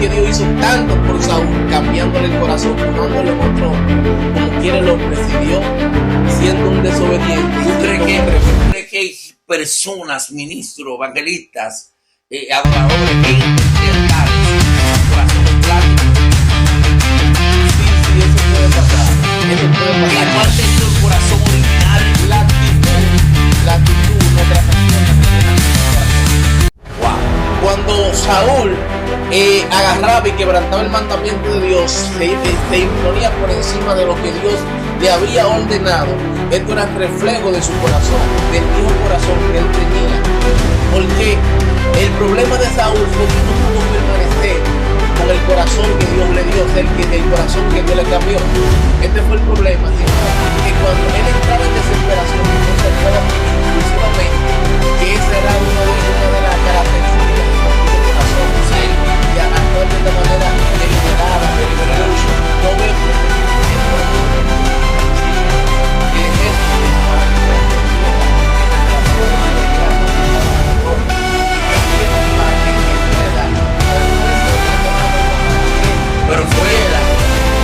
que Dios hizo tanto por Saúl, cambiándole el corazón, ponándole otro, como quiere lo presidió, siendo un desobediente. ¿Tú crees que hay personas, ministros, evangelistas, adoradores que intentaron corazones pláticos? Sí, eso puede pasar. Eso puede pasar. Y no han tenido el corazón original. La actitud no transacciona. Wow. Cuando Saúl agarraba y quebrantaba el mandamiento de Dios, se imponía por encima de lo que Dios le había ordenado. Esto era reflejo de su corazón, del viejo corazón que él tenía. Porque el problema de Saúl fue que no pudo permanecer con el corazón que Dios le dio, el corazón que Dios le cambió. Este fue el problema, que cuando él entraba en desesperación, entonces entraba exclusivamente, que esa era una de las características del corazón, y actuar de esta manera deliberada, no ver Pero fue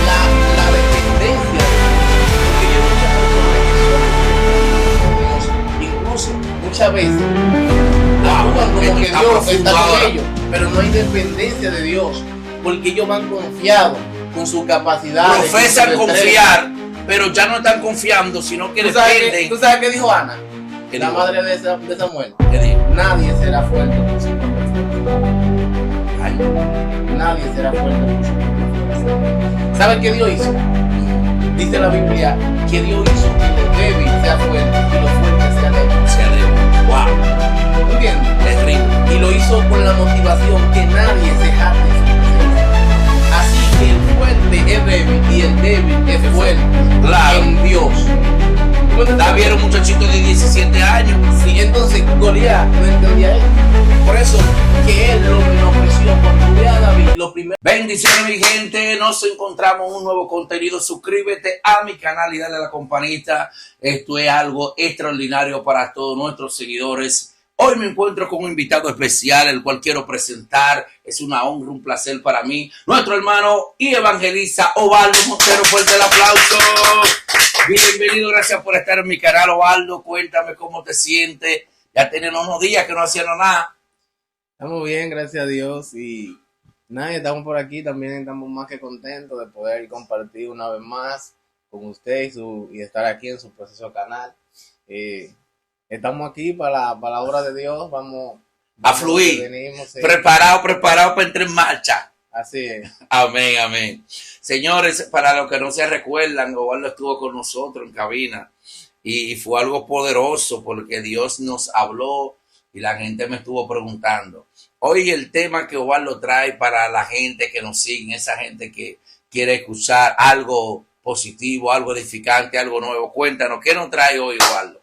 la dependencia, porque yo muchas personas incluso muchas veces actúan como que Dios está con ellos, pero no hay dependencia de Dios, porque ellos van confiados con su capacidad. Profesan confiar, pero ya no están confiando, sino que dependen. ¿Tú sabes qué dijo Ana? ¿Qué la dijo? Madre de Samuel. ¿Qué dijo? Nadie será fuerte por su propia fuerza. Nadie será fuerte por su propia fuerza. ¿Saben qué Dios hizo? Dice la Biblia que Dios hizo que lo débil sea fuerte y lo fuerte sea débil. Sea débil. Wow. ¿Entiendes? Es rico. Y lo hizo con la motivación que nadie se jacte en su presencia. Así que el fuerte es débil y el débil es fuerte. Claro. En Dios. David era un muchachito de 17 años. Sí, entonces Goliat no entendía eso. Por eso que él lo menospreció cuando ve a David. Lo primero. Bendiciones, mi gente. Nos encontramos en un nuevo contenido. Suscríbete a mi canal y dale a la campanita. Esto es algo extraordinario para todos nuestros seguidores. Hoy me encuentro con un invitado especial, el cual quiero presentar. Es una honra, un placer para mí. Nuestro hermano y evangelista Osvaldo Montero. Fuerte el aplauso. Bienvenido, gracias por estar en mi canal, Osvaldo. Cuéntame cómo te sientes. Ya tenemos unos días que no hacíamos nada. Estamos bien, gracias a Dios. Y nada, estamos por aquí. También estamos más que contentos de poder compartir una vez más con usted y estar aquí en su proceso canal. Estamos aquí para la obra de Dios. Vamos A fluir. Venimos, Preparado para entrar en marcha. Así es. Amén, amén. Señores, para los que no se recuerdan, Osvaldo estuvo con nosotros en cabina y fue algo poderoso porque Dios nos habló y la gente me estuvo preguntando. Hoy el tema que Osvaldo trae para la gente que nos sigue, esa gente que quiere escuchar algo positivo, algo edificante, algo nuevo. Cuéntanos, ¿qué nos trae hoy, Osvaldo?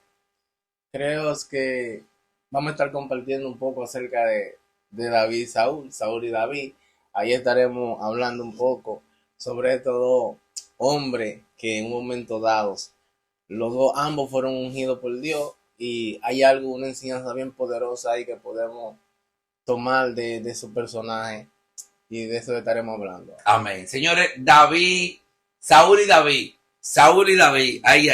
Creo que vamos a estar compartiendo un poco acerca de David, Saúl y David. Ahí estaremos hablando un poco sobre estos dos hombres que en un momento dado, ambos fueron ungidos por Dios, y hay una enseñanza bien poderosa ahí que podemos tomar de su personaje, y de eso estaremos hablando. Amén. Señores, Saúl y David, ay.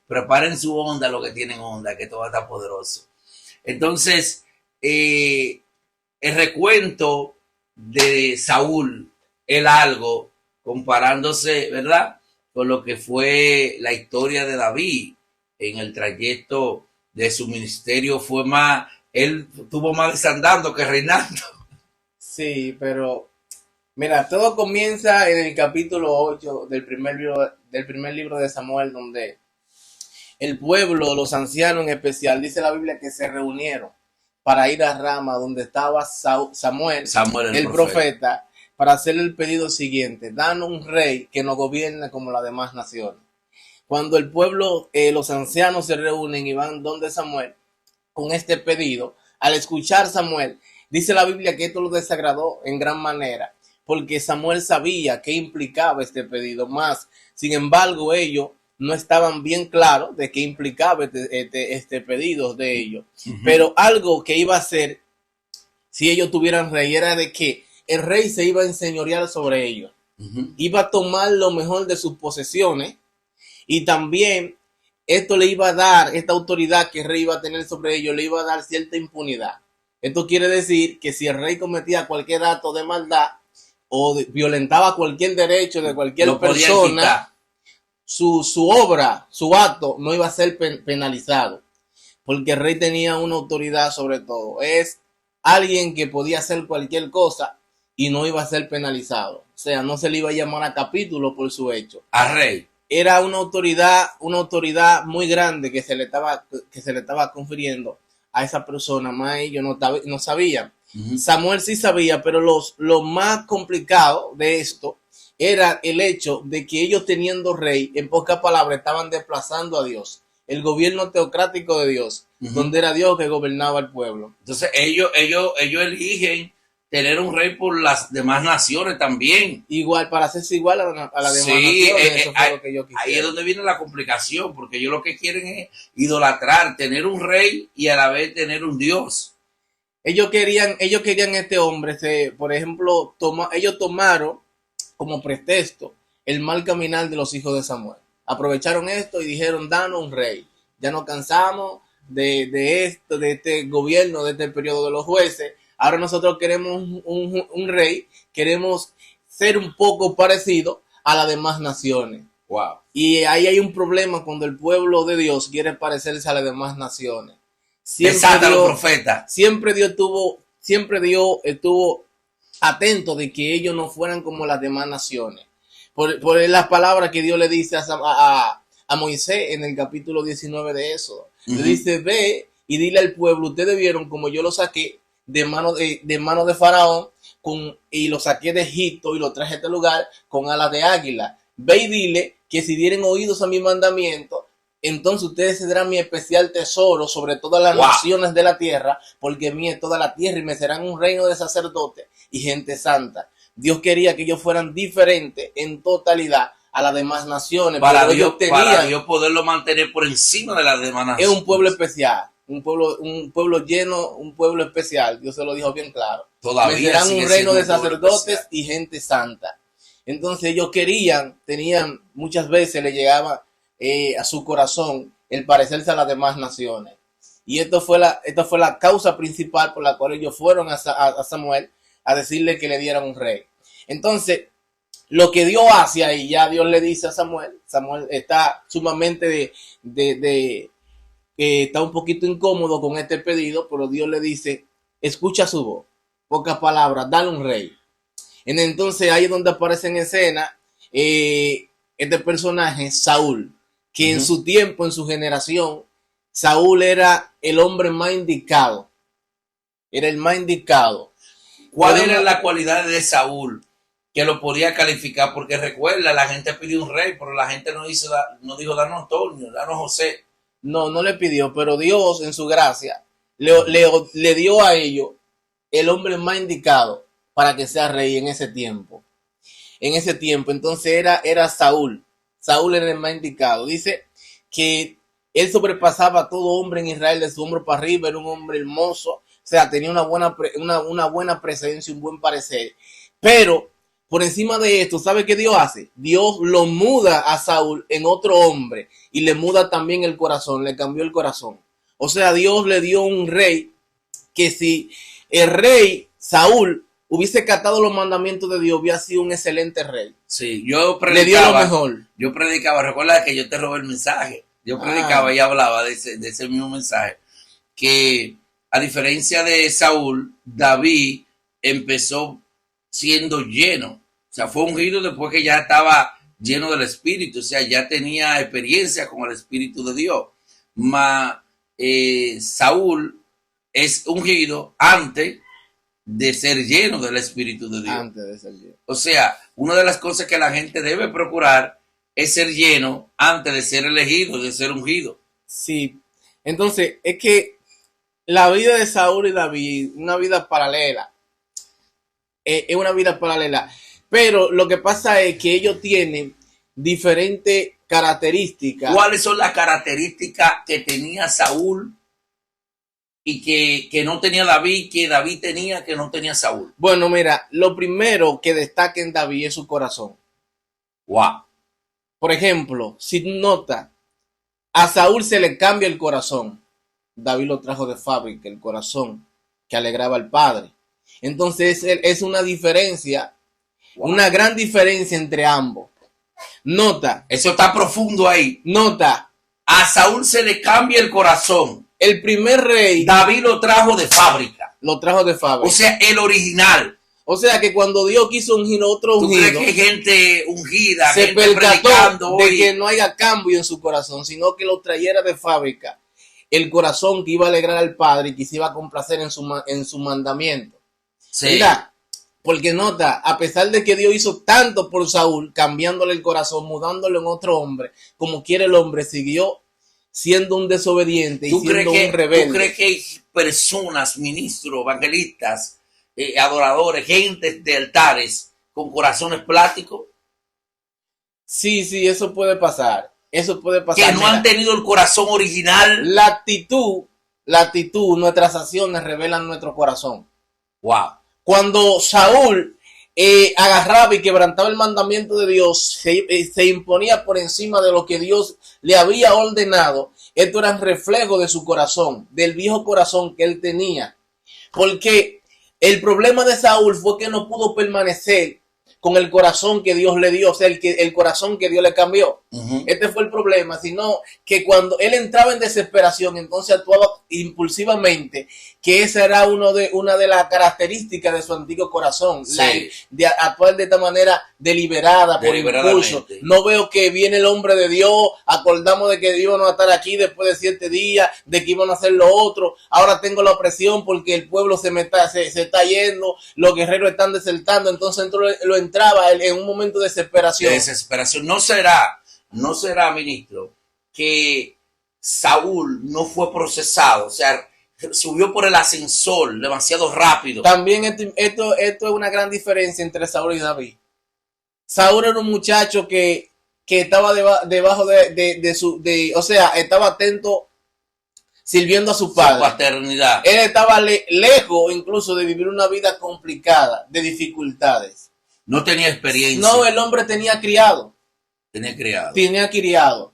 Preparen su onda, lo que tienen onda, que todo está poderoso. Entonces, el recuento de Saúl, el algo, comparándose, ¿verdad?, con lo que fue la historia de David en el trayecto de su ministerio. Él estuvo más desandando que reinando. Sí, pero mira, todo comienza en el capítulo 8 del primer libro de Samuel, donde el pueblo, los ancianos en especial, dice la Biblia que se reunieron para ir a Rama, donde estaba Samuel el profeta, para hacerle el pedido siguiente: danos un rey que nos gobierne como las demás naciones. Cuando el pueblo, los ancianos se reúnen y van donde Samuel con este pedido, al escuchar Samuel, dice la Biblia que esto lo desagradó en gran manera, porque Samuel sabía qué implicaba este pedido, más, sin embargo, ellos no estaban bien claros de qué implicaba este pedido de ellos. Pero algo que iba a hacer si ellos tuvieran rey era de que el rey se iba a enseñorear sobre ellos. Iba a tomar lo mejor de sus posesiones y también esto le iba a dar, esta autoridad que el rey iba a tener sobre ellos, le iba a dar cierta impunidad. Esto quiere decir que si el rey cometía cualquier acto de maldad o violentaba cualquier derecho de cualquier persona, su obra, su acto no iba a ser penalizado, porque el rey tenía una autoridad sobre todo. Es alguien que podía hacer cualquier cosa y no iba a ser penalizado. O sea, no se le iba a llamar a capítulo por su hecho. Al rey. Era una autoridad muy grande que se le estaba confiriendo a esa persona, más ellos no sabían. Samuel sí sabía, pero lo más complicado de esto era el hecho de que ellos teniendo rey, en pocas palabras, estaban desplazando a Dios, el gobierno teocrático de Dios, donde era Dios que gobernaba el pueblo. Entonces ellos eligen tener un rey por las demás naciones también. Igual, para hacerse igual a las demás naciones, eso fue lo que yo quisiera. Ahí es donde viene la complicación, porque ellos lo que quieren es idolatrar, tener un rey y a la vez tener un Dios. Ellos querían este hombre, por ejemplo, ellos tomaron como pretexto el mal caminar de los hijos de Samuel. Aprovecharon esto y dijeron, danos un rey. Ya nos cansamos de este gobierno, de este periodo de los jueces. Ahora nosotros queremos un rey, queremos ser un poco parecido a las demás naciones. Wow. Y ahí hay un problema cuando el pueblo de Dios quiere parecerse a las demás naciones. Siempre los profetas. Siempre Dios estuvo atento de que ellos no fueran como las demás naciones. Por las palabras que Dios le dice a Moisés en el capítulo 19 de Éxodo. Le dice, ve y dile al pueblo, ustedes vieron como yo lo saqué de mano de Faraón y lo saqué de Egipto y lo traje a este lugar con alas de águila. Ve y dile que si dieren oídos a mi mandamiento, entonces ustedes serán mi especial tesoro sobre todas las naciones de la tierra, porque mía es toda la tierra y me serán un reino de sacerdotes y gente santa. Dios quería que ellos fueran diferentes en totalidad a las demás naciones. Para Dios poderlo mantener por encima de las demás naciones. Es un pueblo especial, un pueblo lleno, un pueblo especial. Dios se lo dijo bien claro. Todavía me serán un reino de sacerdotes y gente santa. Entonces ellos tenían muchas veces le llegaba a su corazón el parecerse a las demás naciones. Y esta fue la causa principal por la cual ellos fueron a Samuel a decirle que le dieran un rey. Entonces, lo que Dios hace ahí, ya Dios le dice a Samuel está sumamente está un poquito incómodo con este pedido, pero Dios le dice, escucha su voz, pocas palabras, dale un rey. Entonces ahí es donde aparece en escena este personaje, Saúl, que en su tiempo, en su generación, Saúl era el hombre más indicado. Era el más indicado. ¿Cuál era la cualidad de Saúl que lo podía calificar? Porque recuerda, la gente pidió un rey, pero la gente no dijo, danos Antonio, danos José. No le pidió, pero Dios en su gracia le dio a ellos el hombre más indicado para que sea rey en ese tiempo. Entonces era Saúl. Saúl era el más indicado. Dice que él sobrepasaba a todo hombre en Israel de su hombro para arriba, era un hombre hermoso, o sea, tenía una buena presencia, un buen parecer. Pero por encima de esto, ¿sabe qué Dios hace? Dios lo muda a Saúl en otro hombre y le muda también el corazón, le cambió el corazón. O sea, Dios le dio un rey que si el rey Saúl hubiese catado los mandamientos de Dios, hubiera sido un excelente rey. Sí, yo predicaba. Le dio lo mejor. Yo predicaba, recuerda que yo te robé el mensaje. Yo predicaba y hablaba de ese mismo mensaje. Que a diferencia de Saúl, David empezó siendo lleno. O sea, fue ungido después que ya estaba lleno del Espíritu. O sea, ya tenía experiencia con el Espíritu de Dios. Saúl es ungido antes de ser lleno del Espíritu de Dios. Antes de ser lleno. O sea, una de las cosas que la gente debe procurar es ser lleno antes de ser elegido, de ser ungido. Sí. Entonces, es que la vida de Saúl y David, una vida paralela. Es una vida paralela. Pero lo que pasa es que ellos tienen diferentes características. ¿Cuáles son las características que tenía Saúl y que no tenía David, que David tenía, que no tenía Saúl? Bueno, mira, lo primero que destaca en David es su corazón. Wow. Por ejemplo, si nota, a Saúl se le cambia el corazón. David lo trajo de fábrica, el corazón que alegraba al padre. Entonces es una diferencia, Wow. una gran diferencia entre ambos. Nota, Eso está profundo ahí. nota, A Saúl se le cambia el corazón. el primer rey David lo trajo de fábrica. lo trajo de fábrica. O sea, el original. O sea que cuando Dios quiso ungir otro ¿Tú ungido, crees que hay gente ungida, se gente percató predicando de hoy? que no haya cambio en su corazón, sino que lo trayera de fábrica el corazón que iba a alegrar al Padre y que se iba a complacer en su mandamiento. Sí. Mira, porque nota, a pesar de que Dios hizo tanto por Saúl, cambiándole el corazón, mudándolo en otro hombre, como quiere el hombre, siguió siendo un desobediente y ¿Tú crees siendo un rebelde. ¿Tú crees que hay personas, ministros, evangelistas, adoradores, gentes de altares con corazones plásticos Sí, eso puede pasar. Eso puede pasar. que no han tenido el corazón original? La actitud, nuestras acciones revelan nuestro corazón. Wow. Cuando Saúl agarraba y quebrantaba el mandamiento de Dios, se imponía por encima de lo que Dios le había ordenado. Esto era un reflejo de su corazón, del viejo corazón que él tenía. Porque el problema de Saúl fue que no pudo permanecer con el corazón que Dios le dio, o sea, el corazón que Dios le cambió. Este fue el problema, sino que cuando él entraba en desesperación, entonces actuaba impulsivamente, que esa era una de las características de su antiguo corazón, Sí. de actuar de esta manera deliberada, por impulso. No veo que viene el hombre de Dios, acordamos de que íbamos a estar aquí después de 7 días, de que iban a hacer lo otro, ahora tengo la opresión porque el pueblo se está yendo, los guerreros están desertando, entonces lo entraba en un momento de desesperación. De desesperación. No será, ministro, que Saúl no fue procesado, o sea, subió por el ascensor demasiado rápido. También esto es una gran diferencia entre Saúl y David. Saúl era un muchacho que estaba debajo o sea, estaba atento sirviendo a su padre. Su paternidad. Él estaba lejos incluso de vivir una vida complicada, de dificultades. No tenía experiencia. No, el hombre tenía criado. Tenía criado.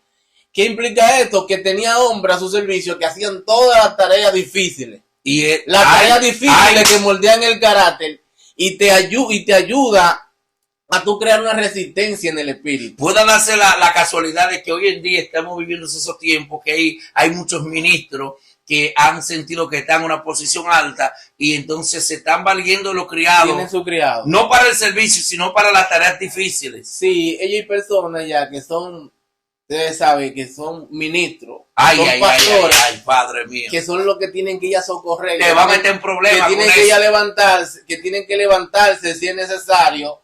¿Qué implica esto? Que tenía hombres a su servicio que hacían todas las tareas difíciles. Y las tareas difíciles que moldean el carácter y te ayuda a tú crear una resistencia en el espíritu. Puede darse la casualidad de que hoy en día estamos viviendo esos tiempos que hay muchos ministros que han sentido que están en una posición alta y entonces se están valiendo los criados. Tienen su criado. No para el servicio, sino para las tareas difíciles. Sí, ellos hay personas ya que son, ustedes saben, que son ministros. Ay, pastores, Padre mío. que son los que tienen que ir a socorrer. Te va a meter en problemas. Que tienen que ir a levantarse, que tienen que levantarse si es necesario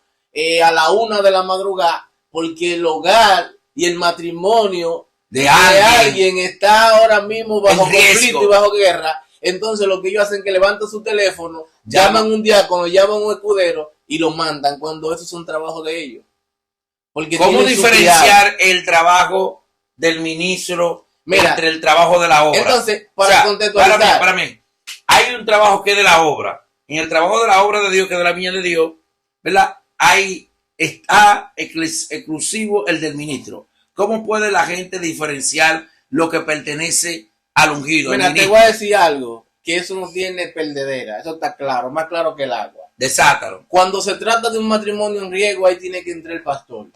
a la 1 de la madrugada, porque el hogar y el matrimonio de alguien está ahora mismo bajo conflicto y bajo guerra. Entonces lo que ellos hacen es que levantan su teléfono, llaman un diácono, llaman un escudero y lo mandan cuando esos son trabajos de ellos. Porque ¿cómo diferenciar el trabajo del ministro entre el trabajo de la obra? Entonces, para contextualizar. Para mí, hay un trabajo que es de la obra. En el trabajo de la obra de Dios, que es de la viña de Dios, ¿verdad? Está exclusivo el del ministro. ¿Cómo puede la gente diferenciar lo que pertenece al ungido? Mira, te voy a decir algo, que eso no tiene perdedera, eso está claro, más claro que el agua. Desátalo. Cuando se trata de un matrimonio en riesgo, ahí tiene que entrar el pastor.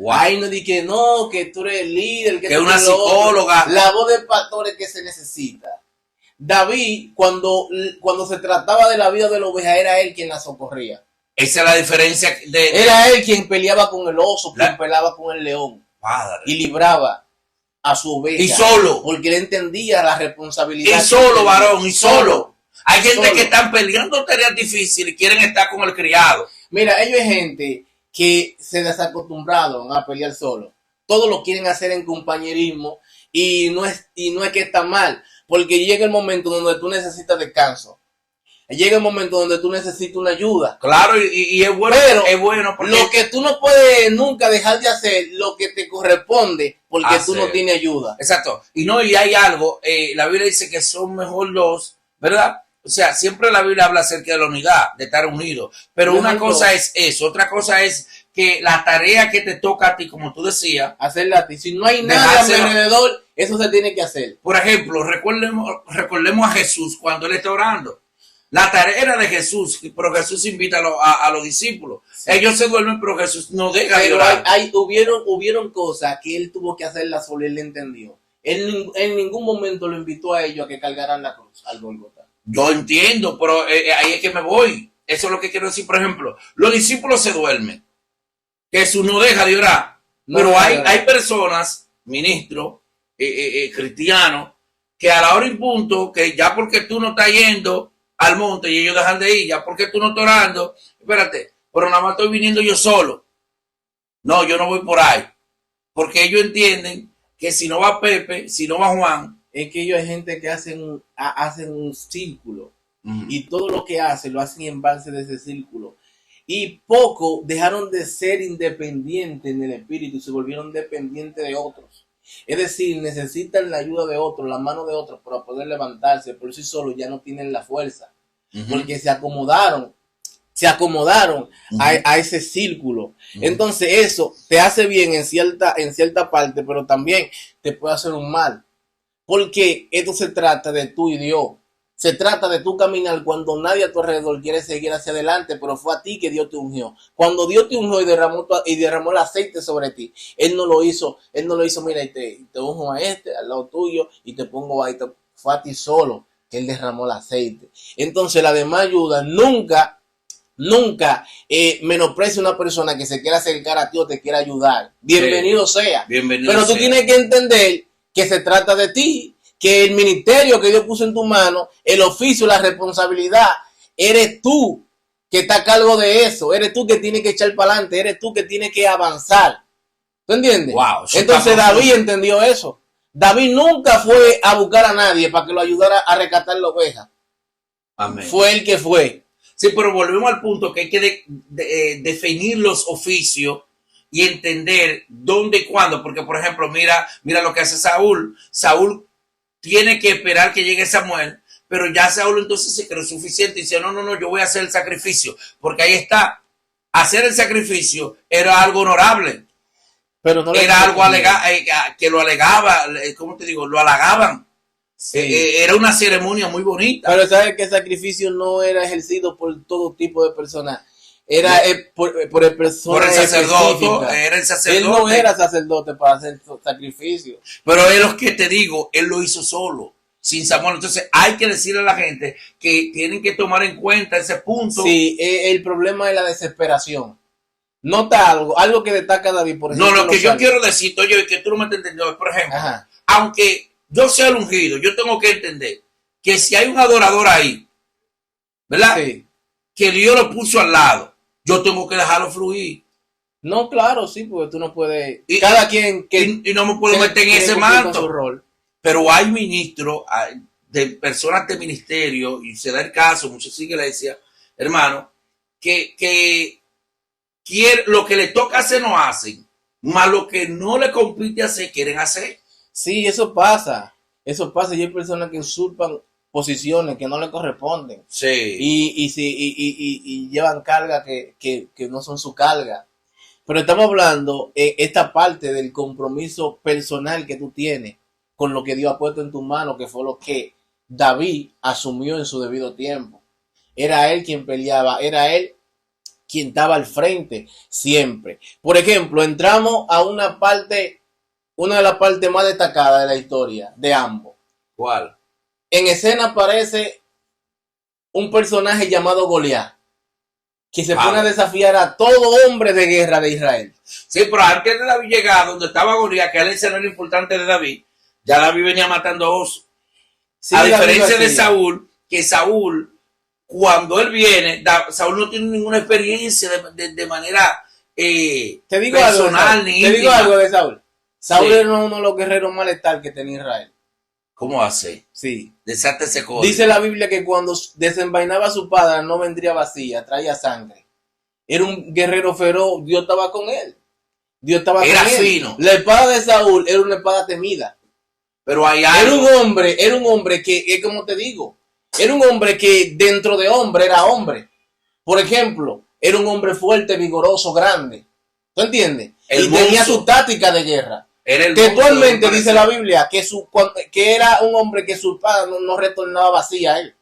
Ahí no di que no, que tú eres el líder, que una psicóloga. La voz del pastor es que se necesita. David, cuando se trataba de la vida de la oveja, era él quien la socorría. Esa es la diferencia. Era él quien peleaba con el oso, quien peleaba con el león. Padre. Y libraba a su oveja. Y solo. Porque él entendía la responsabilidad. Y solo, varón, y solo. Hay gente solo. que están peleando tareas difíciles y quieren estar con el criado. Mira, ellos hay gente que se desacostumbraron a pelear solo. Todos lo quieren hacer en compañerismo y no es que está mal, porque llega el momento donde tú necesitas descanso. Llega un momento donde tú necesitas una ayuda. Claro, y es bueno, pero es bueno porque lo que tú no puedes nunca dejar de hacer, lo que te corresponde, porque tú no tienes ayuda. Exacto. Y no, y hay algo, la Biblia dice que son mejor dos, ¿verdad? O sea, siempre la Biblia habla acerca de la unidad, de estar unidos. Pero una cosa es eso, otra cosa es que la tarea que te toca a ti, como tú decías, hacerla a ti. Si no hay nada a mi alrededor, eso se tiene que hacer. Por ejemplo, recordemos a Jesús cuando él está orando. La tarea era de Jesús, pero Jesús invita a los discípulos. Sí. Ellos se duermen, pero Jesús no deja de orar. Hubieron cosas que él tuvo que hacerla solo, él le entendió. Él en ningún momento lo invitó a ellos a que cargaran la cruz al Gólgota. Yo entiendo, pero ahí es que me voy. Eso es lo que quiero decir. Por ejemplo, los discípulos se duermen. Jesús no deja de orar. No, pero hay personas, ministros, cristianos, que a la hora y punto, que ya porque tú no estás yendo al monte y ellos dejan de ir, ya porque tú no estás orando, espérate, pero nada más estoy viniendo yo solo. No, yo no voy por ahí. Porque ellos entienden que si no va Pepe, si no va Juan, es que ellos hay gente que hacen un círculo y todo lo que hacen lo hacen en base de ese círculo. Y poco dejaron de ser independientes en el espíritu y se volvieron dependientes de otros. Es decir, necesitan la ayuda de otros, la mano de otros para poder levantarse. Por sí solo ya no tienen la fuerza. Porque se acomodaron a ese círculo. Entonces eso te hace bien en cierta parte, pero también te puede hacer un mal. Porque esto se trata de tú y Dios. Se trata de tú caminar cuando nadie a tu alrededor quiere seguir hacia adelante, pero fue a ti que Dios te ungió. Cuando Dios te ungió y derramó el aceite sobre ti, Él no lo hizo, mira, y te unjo a al lado tuyo, y te pongo ahí. Fue a ti solo que Él derramó el aceite. Entonces la demás ayuda nunca menosprecia una persona que se quiera acercar a ti o te quiera ayudar. Bienvenido sea. Pero tú tienes que entender que se trata de ti, que el ministerio que Dios puso en tu mano, el oficio, la responsabilidad, eres tú que está a cargo de eso, eres tú que tienes que echar para adelante, eres tú que tienes que avanzar. ¿Tú entiendes? Wow, entonces David entendió eso. David nunca fue a buscar a nadie para que lo ayudara a rescatar la oveja. Amén. Fue el que fue. Sí, pero volvemos al punto que hay que definir los oficios y entender dónde y cuándo. Porque, por ejemplo, mira lo que hace Saúl. Saúl tiene que esperar que llegue Samuel, pero ya Saúl entonces se cree suficiente y dice, no, yo voy a hacer el sacrificio. Porque ahí está. Hacer el sacrificio era algo honorable. Pero no era algo que lo alegaba, ¿cómo te digo? Lo halagaban. Sí. Era una ceremonia muy bonita. Pero sabes que el sacrificio no era ejercido por todo tipo de personas. Era por el sacerdote. Era el sacerdote. Él no era sacerdote para hacer sacrificio. Pero es lo que te digo, él lo hizo solo, sin Samuel. Entonces hay que decirle a la gente que tienen que tomar en cuenta ese punto. Sí, el problema es la desesperación. Nota algo que destaca David, por ejemplo. No, lo que yo quiero decir, oye, que tú no me estás entendiendo, por ejemplo, aunque yo sea el ungido, yo tengo que entender que si hay un adorador ahí, ¿verdad? Sí. Que Dios lo puso al lado, yo tengo que dejarlo fluir. No, claro, sí, porque tú no puedes. Cada quien y no me puedo meter en ese manto. Pero hay ministros, de personas de ministerio, y se da el caso, muchas iglesias, hermano, que lo que le toca hacer no hacen, más lo que no le compite hacer quieren hacer. Sí, eso pasa, y hay personas que usurpan posiciones que no le corresponden. Sí. Y llevan carga que no son su carga. Pero estamos hablando esta parte del compromiso personal que tú tienes con lo que Dios ha puesto en tu mano, que fue lo que David asumió en su debido tiempo. Era él quien peleaba, era él quien estaba al frente siempre. Por ejemplo, entramos a una de las partes más destacadas de la historia de ambos. ¿Cuál? En escena aparece un personaje llamado Goliat, que se pone a desafiar a todo hombre de guerra de Israel. Sí, pero antes de David llegar donde estaba Goliat, que era el escenario importante de David, ya David venía matando osos. Sí, a diferencia de Saúl, que Saúl, cuando él viene, Saúl no tiene ninguna experiencia de manera personal ni íntima. Te digo algo de Saúl. Saúl era uno de los guerreros más letales que tenía Israel. ¿Cómo hace? Sí. Desate ese código. Dice la Biblia que cuando desenvainaba a su padre no vendría vacía, traía sangre. Era un guerrero feroz, Dios estaba con él. Dios estaba con él. Era fino. La espada de Saúl era una espada temida. Pero hay algo. Era un hombre que, es como te digo, era un hombre que dentro de hombre era hombre. Por ejemplo, era un hombre fuerte, vigoroso, grande. ¿Tú entiendes? El y tenía monstruo. su táctica de guerra. Era el Que monstruo actualmente del dice la Biblia que era un hombre que su espada no retornaba vacía a él.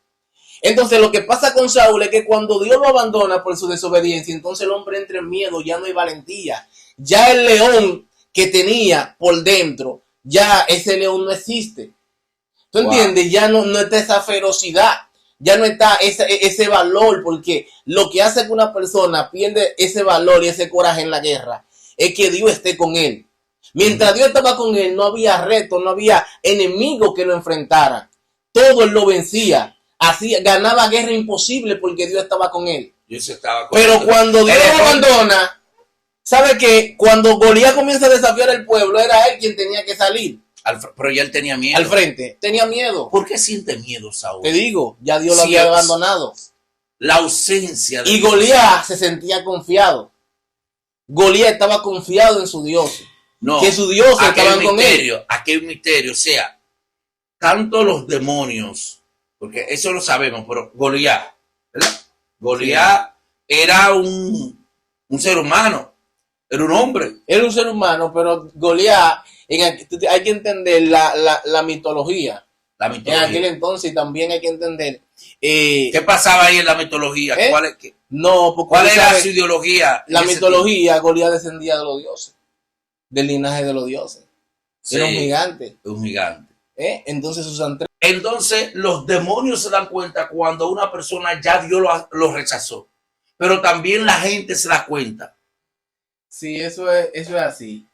Entonces lo que pasa con Saúl es que cuando Dios lo abandona por su desobediencia, entonces el hombre entra en miedo, ya no hay valentía. Ya el león que tenía por dentro, ya ese león no existe. ¿Tú entiendes? Ya no está esa ferocidad, ya no está ese valor, porque lo que hace que una persona pierde ese valor y ese coraje en la guerra es que Dios esté con él. Mientras Dios estaba con él, no había reto, no había enemigo que lo enfrentara. Todo él lo vencía. Así ganaba guerra imposible porque Dios estaba con él. Pero cuando Dios lo abandona, ¿sabe qué? Cuando Goliat comienza a desafiar al pueblo, era él quien tenía que salir. Pero ya él tenía miedo. Al frente. Tenía miedo. ¿Por qué siente miedo, Saúl? Te digo, ya Dios lo había abandonado. La ausencia de Y Goliat se sentía confiado. Goliat estaba confiado en su Dios. No, que sus dioses estaban con él. Aquí hay un misterio. O sea, tanto los demonios, porque eso lo sabemos, pero Goliat, ¿verdad? Goliat era un ser humano, era un hombre. Era un ser humano, pero Goliat, hay que entender la mitología. La mitología. En aquel entonces también hay que entender. ¿Qué pasaba ahí en la mitología? ¿Cuál era su ideología? La mitología, Goliat descendía de los dioses, del linaje de los dioses. Sí, era un gigante. Un gigante. Entonces Entonces los demonios se dan cuenta cuando una persona ya Dios lo rechazó. Pero también la gente se da cuenta. Sí, eso es así.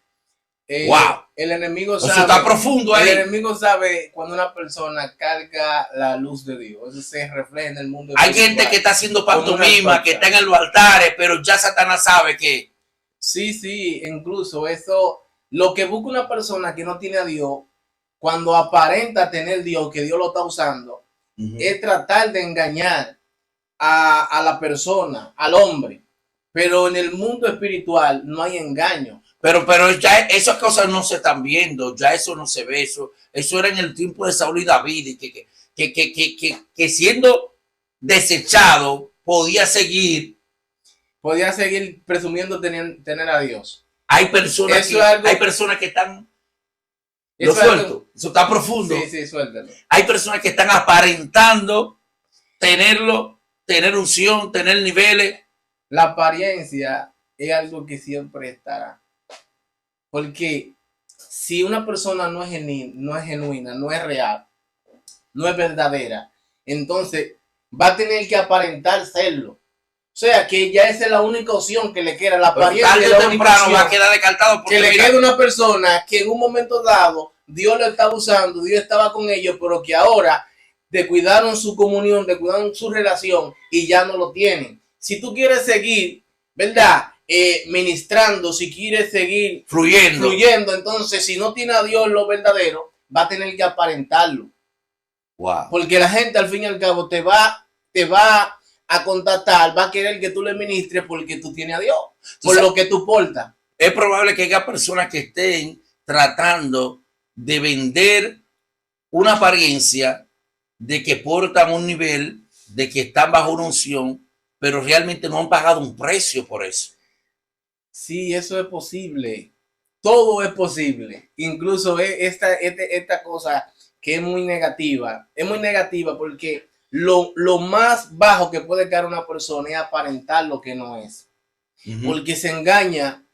Wow. El enemigo sabe. Eso está profundo ahí. El enemigo sabe cuando una persona carga la luz de Dios. Eso se refleja en el mundo. Hay gente que está haciendo pantomima, que está en los altares, pero ya Satanás sabe que. Sí, incluso eso, lo que busca una persona que no tiene a Dios, cuando aparenta tener Dios, que Dios lo está usando, es tratar de engañar a la persona, al hombre. Pero en el mundo espiritual no hay engaño. Pero ya esas cosas no se están viendo, ya eso no se ve, eso era en el tiempo de Saúl y David, que siendo desechado podía seguir presumiendo tener a Dios. Hay personas que están... Lo suelto, eso está profundo. Sí, suéltalo. Hay personas que están aparentando tener unción, tener niveles. La apariencia es algo que siempre estará. Porque si una persona no es genuina, no es real, no es verdadera, entonces va a tener que aparentar serlo. O sea, que ya esa es la única opción que le queda, la apariencia. Tarde o temprano va a quedar descartado. Que le quede una persona que en un momento dado Dios lo estaba usando, Dios estaba con ellos, pero que ahora descuidaron su comunión, descuidaron su relación y ya no lo tienen. Si tú quieres seguir, ¿verdad? Ministrando, si quieres seguir fluyendo, entonces si no tiene a Dios lo verdadero, va a tener que aparentarlo. Wow. Porque la gente al fin y al cabo te va a contactar, va a querer que tú le ministres porque tú tienes a Dios, por lo que tú portas. Es probable que haya personas que estén tratando de vender una apariencia de que portan un nivel, de que están bajo una unción, pero realmente no han pagado un precio por eso. Sí, eso es posible. Todo es posible. Incluso esta cosa que es muy negativa. Es muy negativa porque lo más bajo que puede caer una persona es aparentar lo que no es. Porque se engaña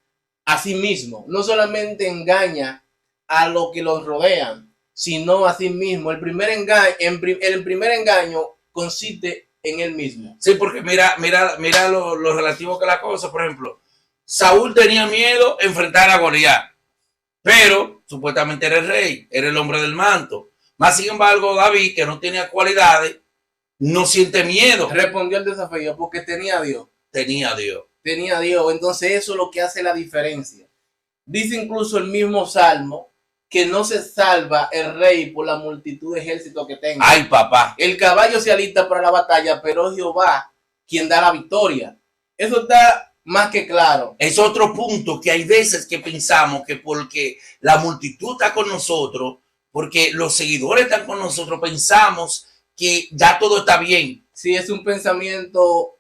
a sí mismo. No solamente engaña a lo que los rodean, sino a sí mismo. El primer engaño consiste en él mismo. Sí, porque mira lo relativo que la cosa. Por ejemplo, Saúl tenía miedo de enfrentar a Goliat, pero supuestamente era el rey, era el hombre del manto. Más sin embargo, David, que no tenía cualidades, no siente miedo. Respondió al desafío porque tenía a Dios. Tenía a Dios. Entonces eso es lo que hace la diferencia. Dice incluso el mismo Salmo que no se salva el rey por la multitud de ejércitos que tenga. Ay, papá. El caballo se alista para la batalla, pero es Jehová quien da la victoria. Eso está más que claro. Es otro punto que hay veces que pensamos que porque la multitud está con nosotros, porque los seguidores están con nosotros, pensamos que ya todo está bien. Sí, es un pensamiento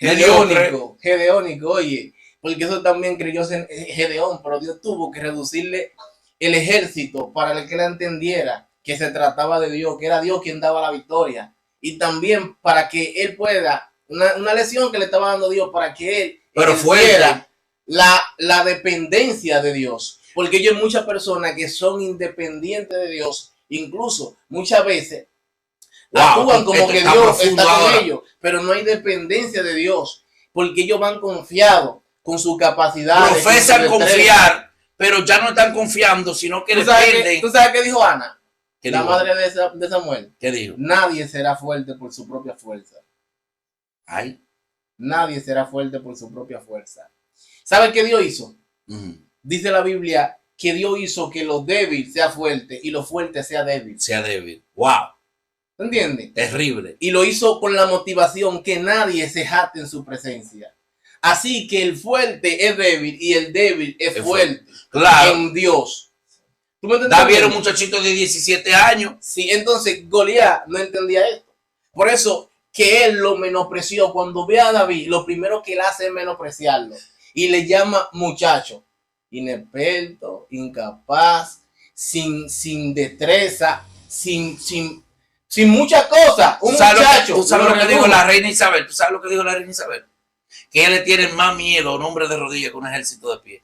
Mediocre. gedeónico, oye, porque eso también creyó en Gedeón, pero Dios tuvo que reducirle el ejército para que él entendiera que se trataba de Dios, que era Dios quien daba la victoria, y también para que él pueda, una lección que le estaba dando Dios para que él fuera la dependencia de Dios, porque hay muchas personas que son independientes de Dios, incluso muchas veces actúan como que Dios está con ellos, pero no hay dependencia de Dios, porque ellos van confiados con su capacidad. Profesan confiar, pero ya no están confiando, sino que dependen. ¿Tú sabes qué dijo Ana? La dijo? madre de Samuel. ¿Qué dijo? Nadie será fuerte por su propia fuerza. Ay. Nadie será fuerte por su propia fuerza. ¿Sabe qué Dios hizo? Dice la Biblia que Dios hizo que lo débil sea fuerte y lo fuerte sea débil. Sea débil. Wow. ¿Entiendes? Terrible. Y lo hizo con la motivación que nadie se jate en su presencia. Así que el fuerte es débil y el débil es fuerte. Claro. En Dios. ¿Tú me entiendes? David era un muchachito de 17 años. Sí, entonces Goliat no entendía esto. Por eso que él lo menospreció. Cuando ve a David, lo primero que él hace es menospreciarlo. Y le llama muchacho. Inexperto, incapaz, sin destreza, sin muchas cosas. Un muchacho. ¿Tú sabes lo que dijo la reina Isabel? ¿Tú sabes lo que dijo la reina Isabel? Que ella le tiene más miedo a un hombre de rodillas que un ejército de pie.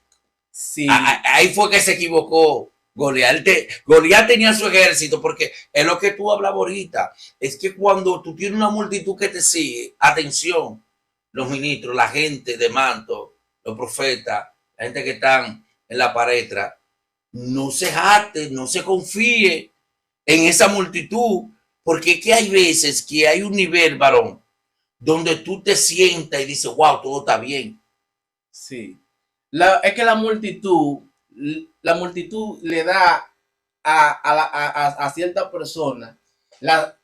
Sí. Ahí fue que se equivocó Goliat. Goliat tenía su ejército, porque es lo que tú hablabas ahorita. Es que cuando tú tienes una multitud que te sigue, atención, los ministros, la gente de manto, los profetas, la gente que están en la palestra, no se jate, no se confíe en esa multitud, porque es que hay veces que hay un nivel, varón, donde tú te sientas y dices, wow, todo está bien. Sí. Es que la multitud le da a cierta persona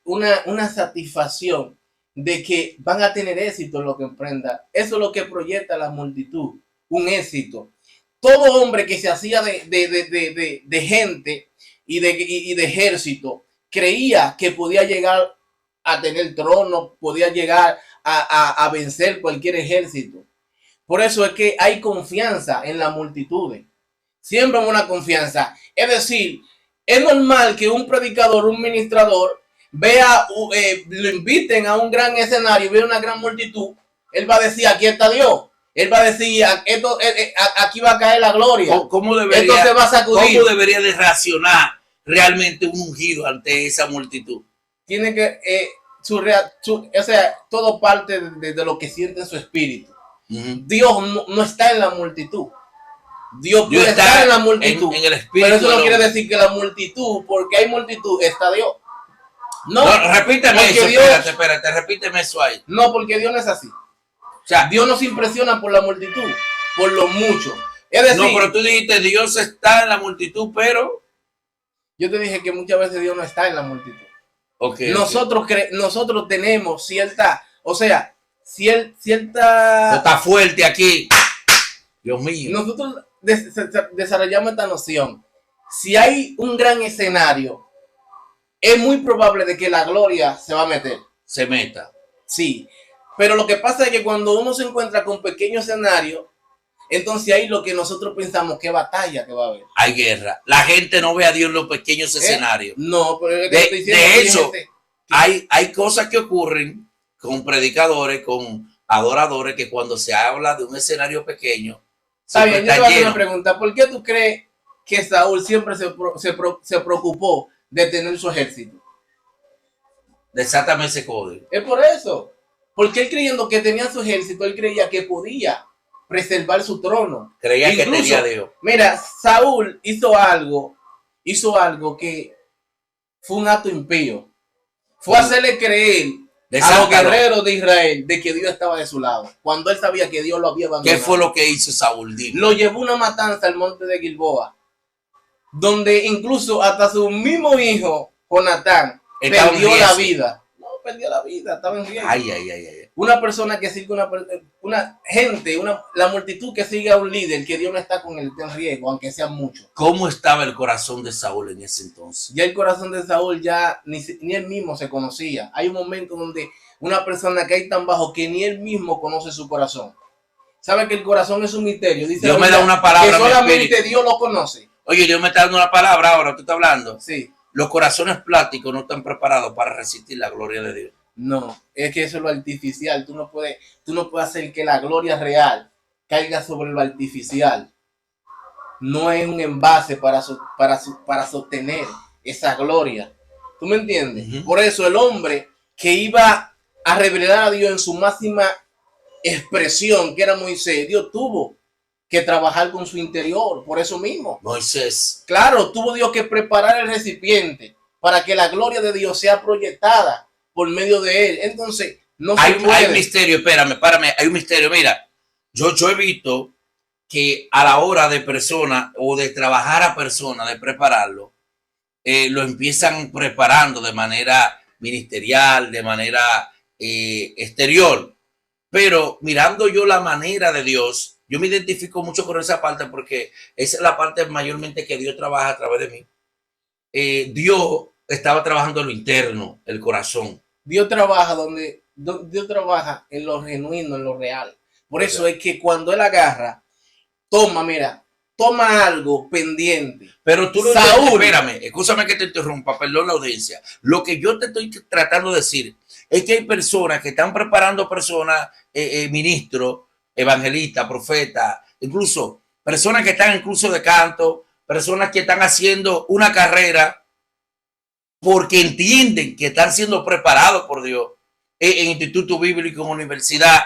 una satisfacción de que van a tener éxito en lo que emprenda. Eso es lo que proyecta la multitud, un éxito. Todo hombre que se hacía de gente y de ejército creía que podía llegar a tener trono, podía llegar a vencer cualquier ejército. Por eso es que hay confianza en las multitudes. Siempre una confianza. Es decir, es normal que un predicador, un ministrador, lo inviten a un gran escenario, vea una gran multitud. Él va a decir, aquí está Dios. Él va a decir, aquí va a caer la gloria. Esto se va a sacudir. ¿Cómo debería de reaccionar realmente un ungido ante esa multitud? Tiene que, o sea, todo parte de lo que siente en su espíritu. Dios no está en la multitud. Dios puede estar en la multitud. En el espíritu, pero eso no quiere decir que la multitud, porque hay multitud, está Dios. No, repíteme eso, espérate, repíteme eso ahí. No, porque Dios no es así. O sea, Dios no se impresiona por la multitud, por lo mucho. Es decir, no, pero tú dijiste, Dios está en la multitud, pero... Yo te dije que muchas veces Dios no está en la multitud. Okay, nosotros tenemos cierta, o sea, cierta... Está fuerte aquí. Dios mío. Nosotros desarrollamos esta noción. Si hay un gran escenario, es muy probable de que la gloria se va a meter. Se meta. Sí. Pero lo que pasa es que cuando uno se encuentra con pequeños escenarios, entonces ahí lo que nosotros pensamos, qué batalla que va a haber. Hay guerra. La gente no ve a Dios en los pequeños escenarios. No, pero es que de hecho, hay cosas que ocurren con predicadores, con adoradores, que cuando se habla de un escenario pequeño, está bien, yo te voy a hacer una pregunta. ¿Por qué tú crees que Saúl siempre se preocupó de tener su ejército? Desátame ese código. Es por eso. Porque él creyendo que tenía su ejército, él creía que podía preservar su trono. Creía que tenía Dios. Mira, Saúl hizo algo que fue un acto impío. Fue hacerle creer a los guerreros de Israel de que Dios estaba de su lado, cuando él sabía que Dios lo había abandonado. ¿Qué fue lo que hizo Saúl? Lo llevó una matanza al monte de Gilboa. donde incluso hasta su mismo hijo, Jonatán, Estaba en perdió la riesgo. vida. No, perdió la vida, estaba en riesgo. Ay, ay, ay, ay. Una persona que sigue una gente, la multitud que sigue a un líder que Dios no está con él, está en riesgo, aunque sean muchos. ¿Cómo estaba el corazón de Saúl en ese entonces? Ya el corazón de Saúl ya ni él mismo se conocía. Hay un momento donde una persona cae tan bajo que ni él mismo conoce su corazón. Sabe que el corazón es un misterio. Dice Dios me da una palabra, que mi solamente espíritu. Dios lo conoce. Oye, Dios me está dando una palabra ahora, tú estás hablando. Sí. Los corazones plásticos no están preparados para resistir la gloria de Dios. No, es que eso es lo artificial. Tú no puedes hacer que la gloria real caiga sobre lo artificial. No es un envase para sostener esa gloria. ¿Tú me entiendes? Ujú. Por eso el hombre que iba a revelar a Dios en su máxima expresión, que era Moisés, Dios tuvo que trabajar con su interior, por eso mismo. Moisés. Claro, tuvo Dios que preparar el recipiente para que la gloria de Dios sea proyectada por medio de él. Entonces, no se puede. Hay un misterio, espérame, párame, hay un misterio. Mira, yo he visto que a la hora de persona o de trabajar a persona, de prepararlo, lo empiezan preparando de manera ministerial, de manera exterior. Pero mirando yo la manera de Dios, yo me identifico mucho con esa parte porque esa es la parte mayormente que Dios trabaja a través de mí. Dios estaba trabajando en lo interno, el corazón. Dios trabaja Dios trabaja en lo genuino, en lo real. Por eso es que cuando él agarra, toma algo pendiente. Pero tú no Saúl, espérame, escúchame que te interrumpa, perdón la audiencia. Lo que yo te estoy tratando de decir es que hay personas que están preparando personas, ministros, evangelistas, profetas, incluso personas que están en curso de canto, personas que están haciendo una carrera porque entienden que están siendo preparados por Dios en instituto bíblico, en universidad,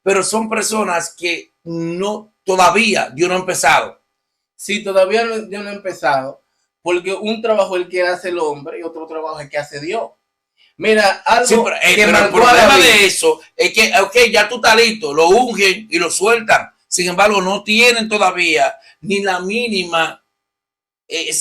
pero son personas que todavía Dios no ha empezado. Sí, todavía Dios no ha empezado, porque un trabajo es el que hace el hombre y otro trabajo es el que hace Dios. Mira, algo sí, pero el problema de eso es que, ok, ya tú estás listo, lo ungen y lo sueltan. Sin embargo, no tienen todavía ni la mínima,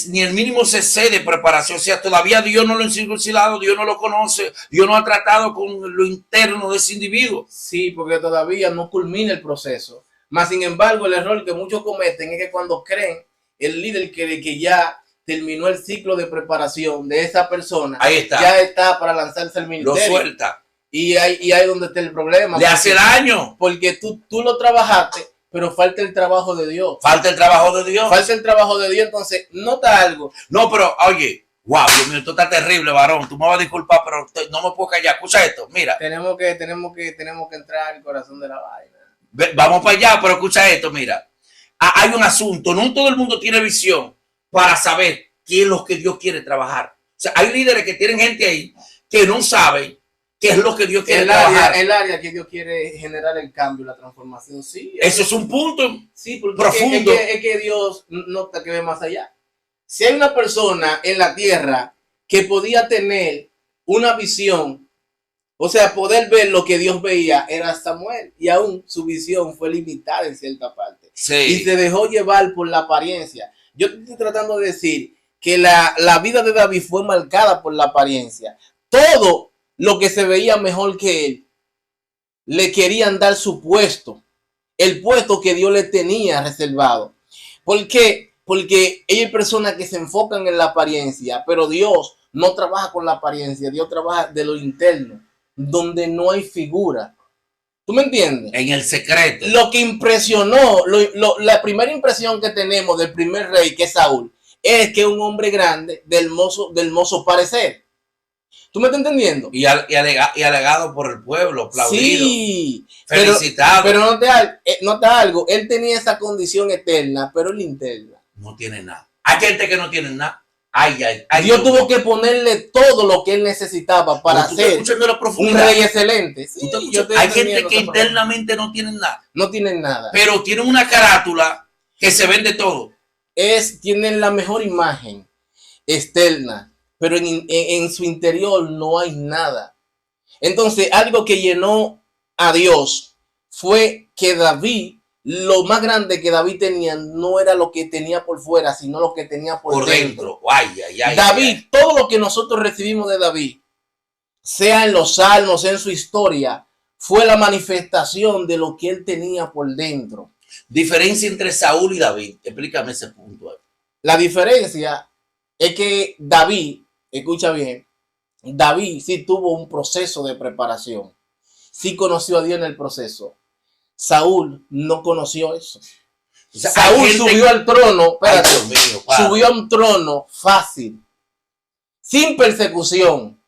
ni el mínimo cc de preparación. O sea, todavía Dios no lo ha circuncidado, Dios no lo conoce, Dios no ha tratado con lo interno de ese individuo. Sí, porque todavía no culmina el proceso. Más sin embargo, el error que muchos cometen es que cuando creen, el líder cree que ya terminó el ciclo de preparación de esa persona, ahí está, ya está para lanzarse al ministerio. Lo suelta. Y ahí donde está el problema. Le hace daño. Porque tú lo trabajaste, pero falta el trabajo de Dios. Falta el trabajo de Dios. Falta el trabajo de Dios, entonces nota algo. No, pero oye, wow, Dios mío, esto está terrible, varón. Tú me vas a disculpar, pero no me puedo callar. Escucha esto, mira. Tenemos que entrar al corazón de la vaina. Vamos para allá, pero escucha esto, mira. Hay un asunto, no todo el mundo tiene visión para saber qué es lo que Dios quiere trabajar. O sea, hay líderes que tienen gente ahí que no saben qué es lo que Dios quiere trabajar. El área que Dios quiere generar el cambio, la transformación, sí. Eso es un punto sí, porque profundo. Es que Dios nota que ve más allá. Si hay una persona en la tierra que podía tener una visión, o sea, poder ver lo que Dios veía, era Samuel. Y aún su visión fue limitada en cierta parte. Sí. Y se dejó llevar por la apariencia. Yo estoy tratando de decir que la vida de David fue marcada por la apariencia. Todo lo que se veía mejor que él, le querían dar su puesto. El puesto que Dios le tenía reservado. ¿Por qué? Porque hay personas que se enfocan en la apariencia, pero Dios no trabaja con la apariencia. Dios trabaja de lo interno, donde no hay figura. ¿Tú me entiendes? En el secreto. Lo que impresionó, la primera impresión que tenemos del primer rey, que es Saúl, es que es un hombre grande, del hermoso parecer. ¿Tú me estás entendiendo? Y alegado por el pueblo, aplaudido. Sí, felicitado. Pero nota algo, él tenía esa condición eterna, pero él interna. No tiene nada. Hay gente que no tiene nada. Dios tuvo que ponerle todo lo que él necesitaba para ser un rey excelente. Sí, hay gente que internamente no tienen nada. No tienen nada. Pero tienen una carátula que se vende todo. Tienen la mejor imagen externa, pero en su interior no hay nada. Entonces, algo que llenó a Dios fue que David lo más grande que David tenía no era lo que tenía por fuera, sino lo que tenía por dentro. David, todo lo que nosotros recibimos de David, sea en los salmos, sea en su historia, fue la manifestación de lo que él tenía por dentro. Diferencia entre Saúl y David. Explícame ese punto. La diferencia es que David, escucha bien, David sí tuvo un proceso de preparación. Sí conoció a Dios en el proceso. Saúl no conoció eso. O sea, Saúl subió al trono, espérate, subió a un trono fácil, sin persecución.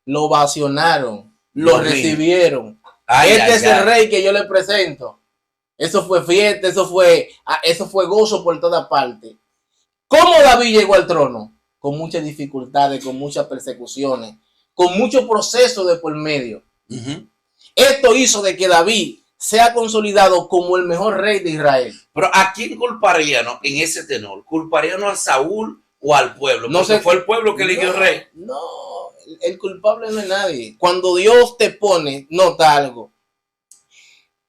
Lo ovacionaron, lo recibieron. Este es el rey que yo le presento. Eso fue fiesta, eso fue gozo por toda parte. ¿Cómo David llegó al trono? Con muchas dificultades, con muchas persecuciones, con mucho proceso de por medio. Esto hizo de que David sea consolidado como el mejor rey de Israel. Pero ¿a quién culparían en ese tenor? ¿Culparían a Saúl o al pueblo? No sé, fue el pueblo que eligió rey. No, el culpable no es nadie. Cuando Dios te pone, nota algo.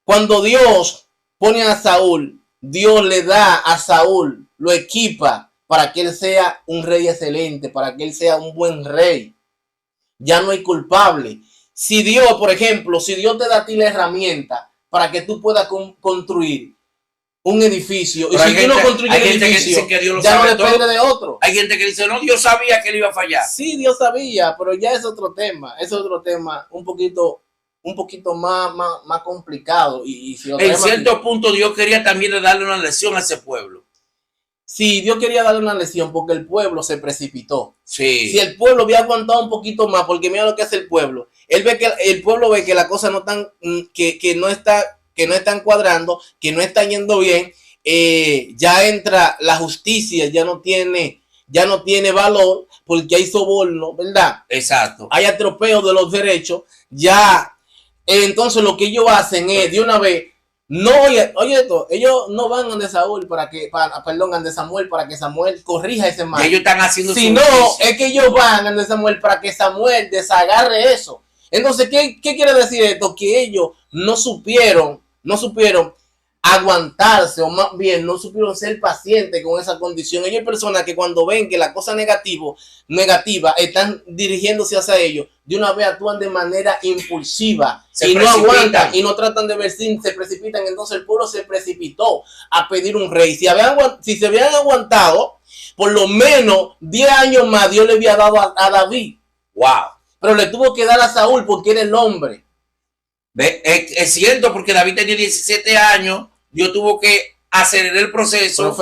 Cuando Dios pone a Saúl, Dios le da a Saúl, lo equipa para que él sea un rey excelente, para que él sea un buen rey. Ya no hay culpable. Si Dios, por ejemplo, si Dios te da a ti la herramienta para que tú puedas construir un edificio, y si tú no construyes el edificio, ya no depende de otro. Hay gente que dice, no, Dios sabía que él iba a fallar. Sí, Dios sabía, pero ya es otro tema un poquito más complicado. En cierto punto Dios quería también darle una lección a ese pueblo. Sí, Dios quería darle una lección porque el pueblo se precipitó. Sí. Si el pueblo había aguantado un poquito más, porque mira lo que hace el pueblo. El pueblo ve que la cosa no están, que no están cuadrando, que no están yendo bien. Ya entra la justicia, ya no tiene valor porque hay soborno, ¿verdad? Exacto. Hay atropello de los derechos. Ya, entonces lo que ellos hacen es de una vez. No, oye esto, ellos no van ante Saúl ante Samuel para que Samuel corrija ese mal. Ellos están haciendo si no, es que ellos van ante Samuel para que Samuel desagarre eso. Entonces, ¿qué quiere decir esto? Que ellos no supieron aguantarse, o más bien no supieron ser pacientes con esa condición. Ellos hay personas que cuando ven que la cosa negativa están dirigiéndose hacia ellos, de una vez actúan de manera impulsiva y no aguantan y no tratan de ver si se precipitan. Entonces el pueblo se precipitó a pedir un rey. Si se habían aguantado, por lo menos 10 años más Dios le había dado a David. Wow. Pero le tuvo que dar a Saúl porque era el hombre. Es cierto, porque David tenía 17 años. Dios tuvo que acelerar el proceso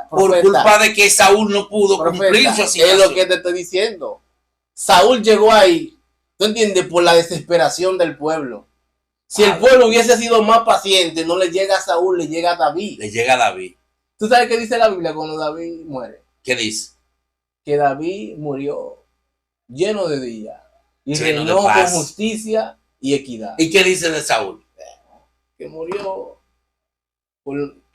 por culpa de que Saúl no pudo cumplir su asignación. Es lo que te estoy diciendo. Saúl llegó ahí, ¿tú entiendes? Por la desesperación del pueblo. Si el pueblo hubiese sido más paciente, no le llega a Saúl, le llega a David. Le llega a David. ¿Tú sabes qué dice la Biblia cuando David muere? ¿Qué dice? Que David murió lleno de días y reinó con justicia y equidad. ¿Y qué dice de Saúl? Que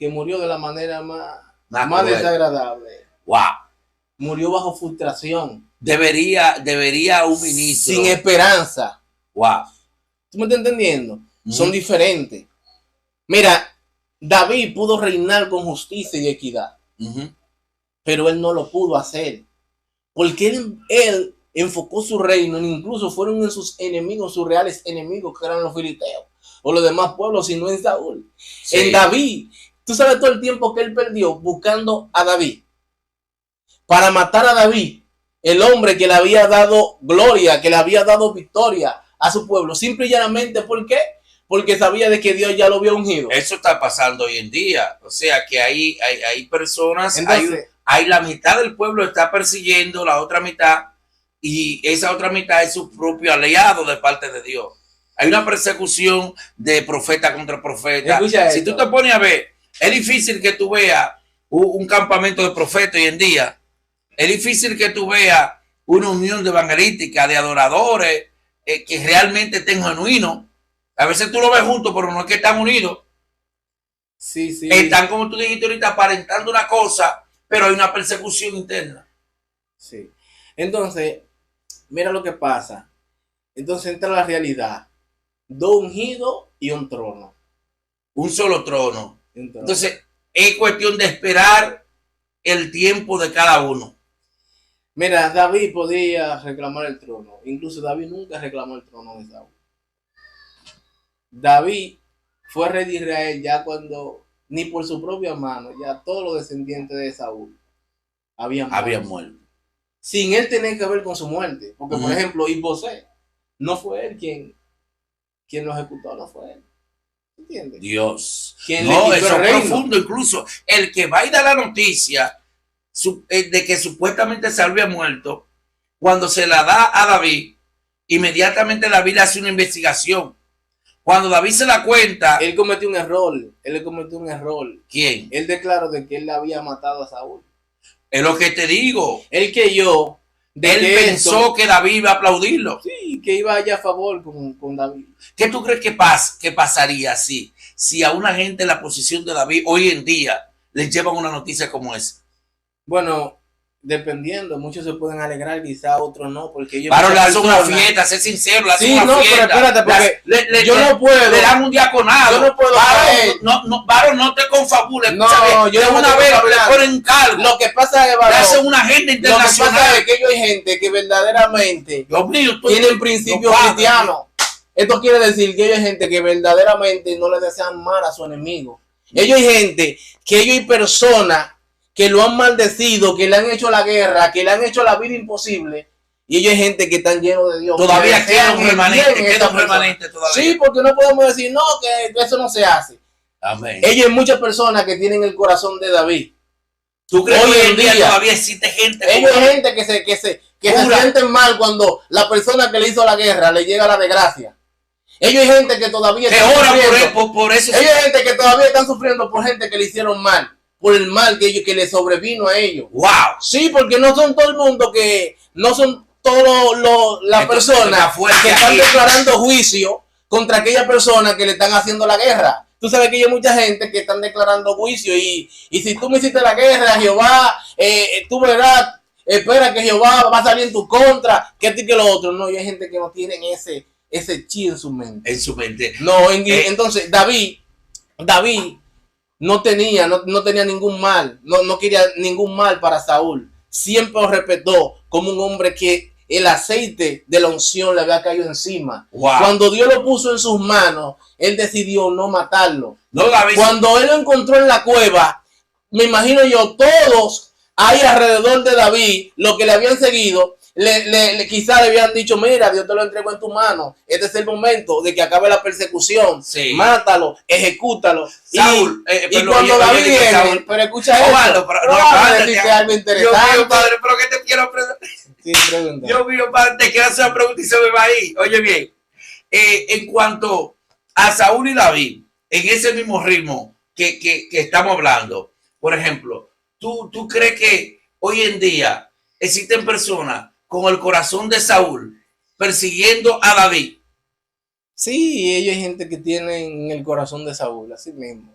murió de la manera más desagradable. Wow. Murió bajo frustración. Debería un ministro. Sin esperanza. Wow. ¿Tú me estás entendiendo? Son diferentes. Mira, David pudo reinar con justicia y equidad. Pero él no lo pudo hacer. Porque él enfocó su reino, incluso fueron en sus enemigos, sus reales enemigos, que eran los filisteos o los demás pueblos, sino en Saúl. Sí. En David, tú sabes todo el tiempo que él perdió buscando a David para matar a David, el hombre que le había dado gloria, que le había dado victoria a su pueblo, simple y llanamente. ¿Por qué? Porque sabía de que Dios ya lo había ungido. Eso está pasando hoy en día. O sea que hay personas, entonces, hay la mitad del pueblo está persiguiendo la otra mitad, y esa otra mitad es su propio aliado de parte de Dios. Hay una persecución de profeta contra profeta. Si tú te pones a ver, es difícil que tú veas un campamento de profetas hoy en día. Es difícil que tú veas una unión de evangelística, de adoradores que realmente estén genuinos. A veces tú lo ves juntos, pero no es que están unidos. Sí. Están, como tú dijiste ahorita, aparentando una cosa, pero hay una persecución interna. Sí. Entonces, mira lo que pasa. Entonces entra la realidad. 2 ungidos y un trono. Un solo trono. Entonces, Entonces, es cuestión de esperar el tiempo de cada uno. mira, David podía reclamar el trono. Incluso David nunca reclamó el trono de Saúl. David fue rey de Israel ya cuando, ni por su propia mano, ya todos los descendientes de Saúl habían muerto. Sin él tener que ver con su muerte. Porque, por Ujú. ejemplo, Isbosé, no fue él quien lo ejecutó, no fue él. ¿Entiendes? Dios. ¿Quién No, le quitó eso el es reino? profundo. Incluso el que va y da la noticia de que supuestamente Saúl había muerto, cuando se la da a David, inmediatamente David le hace una investigación. Cuando David se da cuenta, Él cometió un error. Él cometió un error. ¿quién? Él declaró de que él había matado a Saúl. Es lo que te digo. Él creyó de Él que pensó esto- que David iba a aplaudirlo. sí, que iba allá a favor con David. ¿Qué tú crees que pasaría si a una gente en la posición de David hoy en día les llevan una noticia como esa? Bueno, dependiendo, muchos se pueden alegrar, quizá otros no, porque ellos Claro, le muchas hacen una personas- fiesta, sé sincero, le hacen Sí, una no, fiesta. pero espérate, porque yo no puedo. Le dan un diaconado. Yo no puedo caer. Varón, no te confabules. No, ¿sabes? yo de no una te vez le confabulando. ponen cargo. Lo que pasa es, Le varón, hacen una agenda lo que pasa internacional. es que ellos hay gente que verdaderamente Dios mío, tienen principios cristianos. Esto quiere decir que ellos hay gente que verdaderamente no le desean mal a su enemigo. Ellos hay gente, que ellos hay personas que lo han maldecido, que le han hecho la guerra, que le han hecho la vida imposible. Y ellos hay gente que están llenos de Dios. Todavía que queda desean un el remanente, bien en queda esa un persona. remanente todavía. Sí, porque no podemos decir, no, que eso no se hace. Amén. Ellos hay muchas personas que tienen el corazón de David. ¿Tú crees hoy que hoy en en día día todavía existe gente como Ellos hay David? gente que se Jura. sienten mal cuando la persona que le hizo la guerra le llega la desgracia. Ellos hay gente que todavía que están oran sufriendo. por eso? Ellos hay gente que todavía están sufriendo por gente que le hicieron mal, por el mal que le sobrevino a ellos. ¡Wow! Sí, porque no son todo el mundo no son todas las Entonces, personas está fuerte que están aquí. declarando juicio contra aquella persona que le están haciendo la guerra. Tú sabes que hay mucha gente que están declarando juicio y si tú me hiciste la guerra, Jehová, tú verás, espera que Jehová va a salir en tu contra, que esto y que lo otro. No, y hay gente que no tienen ese chi en su mente. En su mente. No, entonces David no tenía ningún mal, no quería ningún mal para Saúl. Siempre lo respetó como un hombre que el aceite de la unción le había caído encima. Wow. Cuando Dios lo puso en sus manos, él decidió no matarlo. No, David. Cuando él lo encontró en la cueva, me imagino yo, todos ahí alrededor de David, los que le habían seguido, quizás le habían dicho, mira, Dios te lo entregó en tu mano, este es el momento de que acabe la persecución, Sí. mátalo, ejecútalo. Saúl, y cuando David viene, Saúl, pero escucha Osvaldo, esto, pero no, no, vamos a padre, decirte ya. algo Dios interesante. mío, padre, pero que te quiero preguntar. Sí, pregunta. Dios mío, padre, te quiero hacer una pregunta y se me va ahí. Oye bien, en cuanto a Saúl y David, en ese mismo ritmo que estamos hablando, por ejemplo, ¿tú crees que hoy en día existen personas con el corazón de Saúl persiguiendo a David? Sí, ellos hay gente que tienen el corazón de Saúl, así mismo,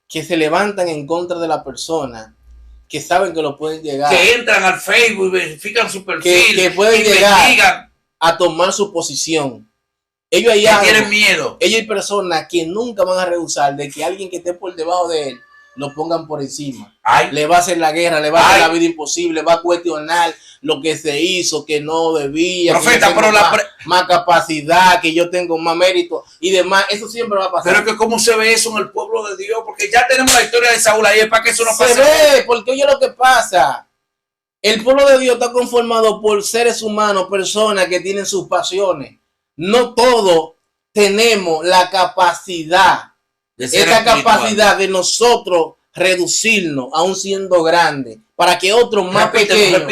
que se levantan en contra de la persona, que saben que lo pueden llegar Que entran al Facebook y verifican su perfil, que pueden investigan, llegar a tomar su posición. Ellos hay que algo, tienen miedo. ellos hay personas que nunca van a rehusar de que alguien que esté por debajo de él lo pongan por encima. Ay, Le va a hacer la guerra, le va a hacer Ay. la vida imposible, va a cuestionar lo que se hizo, que no debía, Profeta, que yo tengo pero la más capacidad, que yo tengo más mérito y demás. Eso siempre va a pasar. pero que cómo se ve eso en el pueblo de Dios, porque ya tenemos la historia de Saúl ahí, es para que eso no se pase. ve, porque oye lo que pasa. El pueblo de Dios está conformado por seres humanos, personas que tienen sus pasiones. No todos tenemos la capacidad, De ser esta espiritual. capacidad de nosotros reducirnos aún siendo grandes, para que otros más pequeños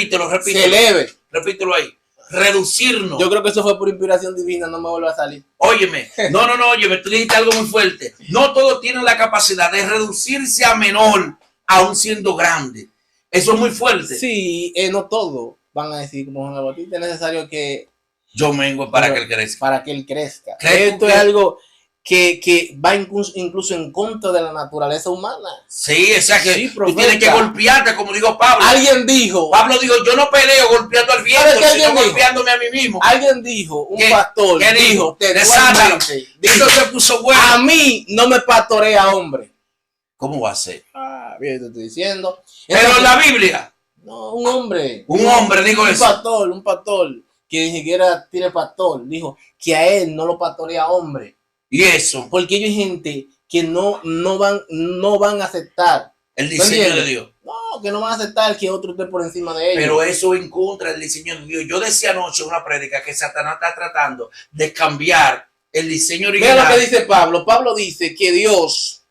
se eleve. Repítelo ahí. Reducirnos. Yo creo que eso fue por inspiración divina, no me vuelve a salir. Óyeme, no, óyeme, tú dijiste algo muy fuerte. No todos tienen la capacidad de reducirse a menor, aún siendo grande. Eso es muy fuerte. Sí, no todos van a decir como Juan el Bautista, es necesario que Yo mengo para que él crezca. para que él crezca. ¿Crees tú Esto que- es algo, que va incluso en contra de la naturaleza humana. Sí, o sea que Sí, tú tienes que golpearte, como dijo Pablo. Alguien dijo, yo no peleo golpeando al viento, sino golpeándome a mí mismo. Alguien dijo, un pastor dijo, Esto se puso bueno. A mí no me pastorea hombre. ¿Cómo va a ser? Bien, te estoy diciendo. Pero en la Biblia. No, un hombre. Un hombre dijo eso. Un pastor, que ni siquiera tiene pastor, dijo que a él no lo pastorea hombre. ¿Y eso? Porque ellos hay gente que no van a aceptar el diseño de Dios. No, que no van a aceptar que otro esté por encima de ellos. Pero eso en contra del diseño de Dios. Yo decía anoche en una prédica que Satanás está tratando de cambiar el diseño original. Mira lo que dice Pablo. Pablo dice que Dios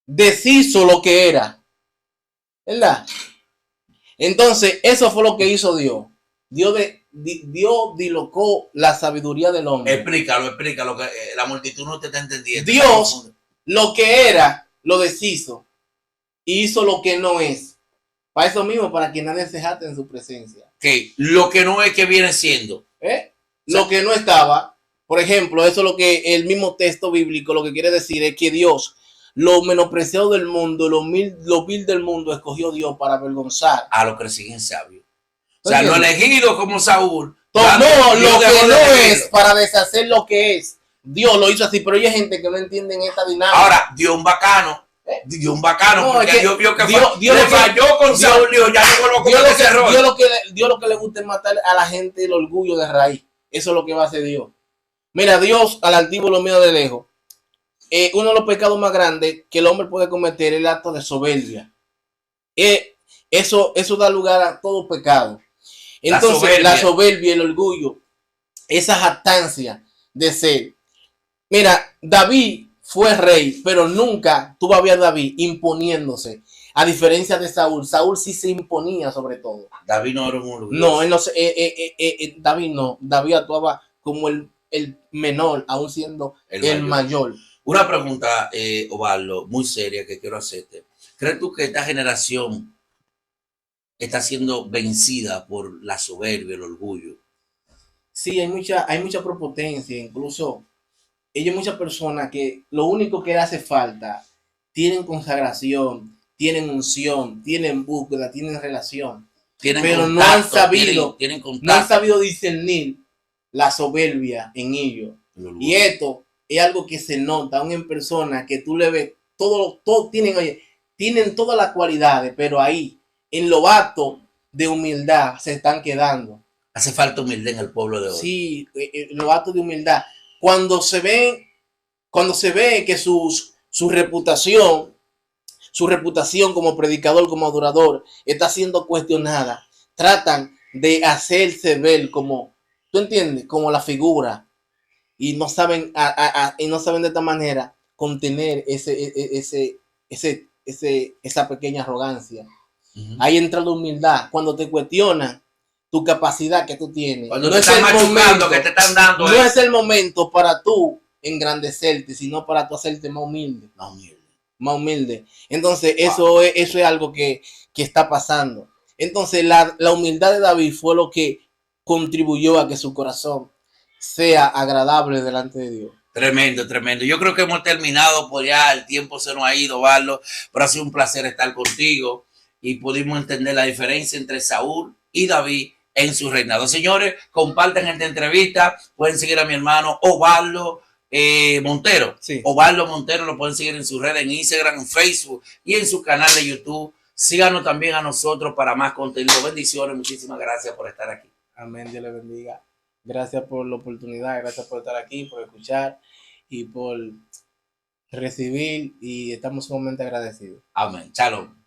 deshizo lo que era, ¿verdad? Entonces, eso fue lo que hizo Dios. Dios dilocó la sabiduría del hombre. Explícalo, que la multitud no te está entendiendo. Dios, lo que era, lo deshizo. Y hizo lo que no es. Para eso mismo, para que nadie se jacte en su presencia. ¿Qué? Lo que no es, que viene siendo. Lo que no estaba. Por ejemplo, eso es lo que el mismo texto bíblico lo que quiere decir es que Dios, lo menospreciado del mundo, lo vil del mundo, escogió Dios para avergonzar a los que le siguen sabios. O sea, lo elegido como Saúl tomó lo que no es para deshacer lo que es. Dios lo hizo así, pero hay gente que no entiende esta dinámica. Ahora, Dios un bacano. Dios un bacano, no, porque Dios vio que Dios le falló con Saúl, ya no vuelvo a cometer ese error. Dios lo que le gusta es matar a la gente el orgullo de raíz. Eso es lo que va a hacer Dios. Mira, Dios al altivo lo mira de lejos. Uno de los pecados más grandes que el hombre puede cometer es el acto de soberbia. Eso da lugar a todo pecado. Entonces, la soberbia, el orgullo, esa jactancia de ser. Mira, David fue rey, pero nunca tú vas a ver a David imponiéndose. A diferencia de Saúl, Saúl sí se imponía sobre todo. David no era un orgulloso. No, él no, David no. David actuaba como el menor, aún siendo el mayor. Una pregunta, Osvaldo, muy seria que quiero hacerte. ¿Crees tú que esta generación está siendo vencida por la soberbia, el orgullo? Sí, hay mucha prepotencia, incluso hay muchas personas que lo único que le hace falta, tienen consagración, tienen unción, tienen búsqueda, tienen relación, pero contacto, no han sabido discernir la soberbia en ellos. Y esto es algo que se nota aún en personas que tú le ves, todos tienen todas las cualidades, pero ahí, en lo acto de humildad, se están quedando. Hace falta humildad en el pueblo de hoy. Sí, los actos de humildad. Cuando se ve que su reputación como predicador, como adorador, está siendo cuestionada, tratan de hacerse ver como, ¿tú entiendes? Como la figura, y no saben de esta manera contener esa pequeña arrogancia. Ahí entra la humildad. Cuando te cuestionan tu capacidad que tú tienes, cuando no te están machucando, que te están dando, no es el momento para tú engrandecerte, sino para tú hacerte más humilde. Entonces, wow. eso es algo que está pasando. Entonces, la humildad de David fue lo que contribuyó a que su corazón sea agradable delante de Dios. Tremendo, tremendo. Yo creo que hemos terminado, por ya el tiempo se nos ha ido, Osvaldo, pero ha sido un placer estar contigo y pudimos entender la diferencia entre Saúl y David en su reinado. Señores, compartan esta entrevista, pueden seguir a mi hermano Osvaldo Montero. Sí. Osvaldo Montero lo pueden seguir en sus redes, en Instagram, en Facebook y en su canal de YouTube. Síganos también a nosotros para más contenido. Bendiciones, muchísimas gracias por estar aquí. Amén, Dios le bendiga. Gracias por la oportunidad, gracias por estar aquí, por escuchar y por recibir, y estamos sumamente agradecidos. Amén. Shalom.